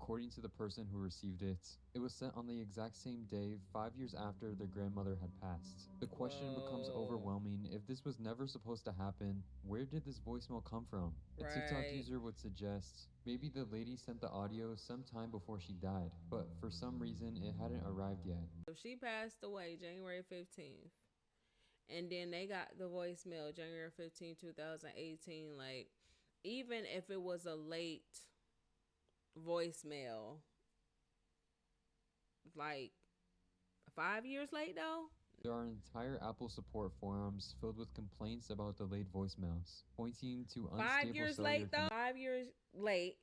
According to the person who received it, it was sent on the exact same day 5 years after their grandmother had passed. The question becomes Whoa. overwhelming. If this was never supposed to happen, where did this voicemail come from? A TikTok Right. user would suggest maybe the lady sent the audio sometime before she died, but for some reason it hadn't arrived yet. So she passed away January 15th. And then they got the voicemail January 15th, 2018. Like, even if it was a late voicemail, like 5 years late though. There are entire Apple support forums filled with complaints about delayed voicemails, pointing to Five unstable years cellular late though. 5 years late.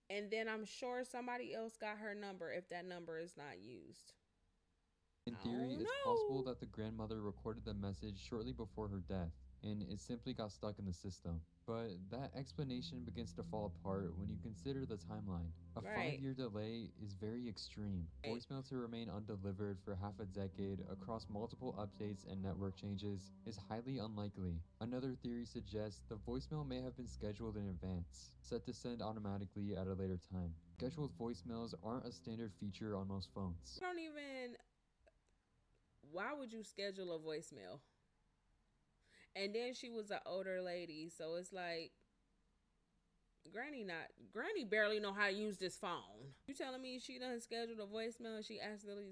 And then I'm sure somebody else got her number if that number is not used. In I theory, don't it's possible know. that the grandmother recorded the message shortly before her death, and it simply got stuck in the system. But that explanation begins to fall apart when you consider the timeline. A Right. 5 year delay is very extreme. Voicemail to remain undelivered for half a decade across multiple updates and network changes is highly unlikely. Another theory suggests the voicemail may have been scheduled in advance, set to send automatically at a later time. Scheduled voicemails aren't a standard feature on most phones. I don't even. Why would you schedule a voicemail? And then she was an older lady, so it's like Granny barely know how to use this phone. You telling me she done scheduled a voicemail and she accidentally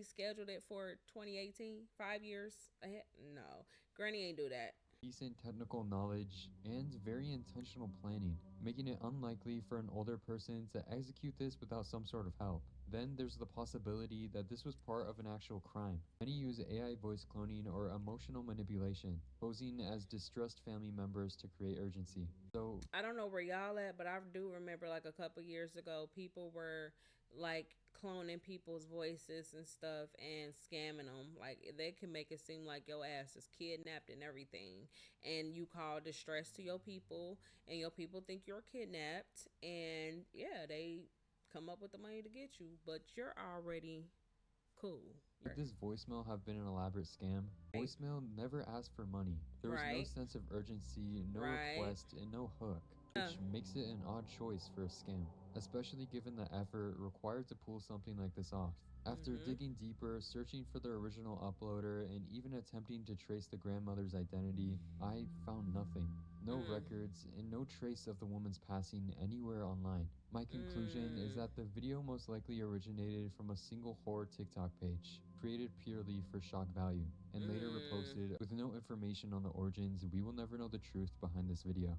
scheduled it for 2018, 5 years ahead? No, Granny ain't do that. Decent technical knowledge, and very intentional planning, making it unlikely for an older person to execute this without some sort of help. Then there's the possibility that this was part of an actual crime. Many use AI voice cloning or emotional manipulation, posing as distressed family members to create urgency. So, I don't know where y'all at, but I do remember like a couple years ago, people were like cloning people's voices and stuff and scamming them. Like they can make it seem like your ass is kidnapped and everything, and you call distress to your people, and your people think you're kidnapped, and yeah, they come up with the money to get you, but you're already cool. could this voicemail have been an elaborate scam? Voicemail never asked for money. There was no Right. sense of urgency, no Right. request, and no hook, which makes it an odd choice for a scam, especially given the effort required to pull something like this off. After digging deeper, searching for the original uploader, and even attempting to trace the grandmother's identity, I found nothing. No records, and no trace of the woman's passing anywhere online. My conclusion is that the video most likely originated from a single horror TikTok page, created purely for shock value, and later reposted with no information on the origins. We will never know the truth behind this video.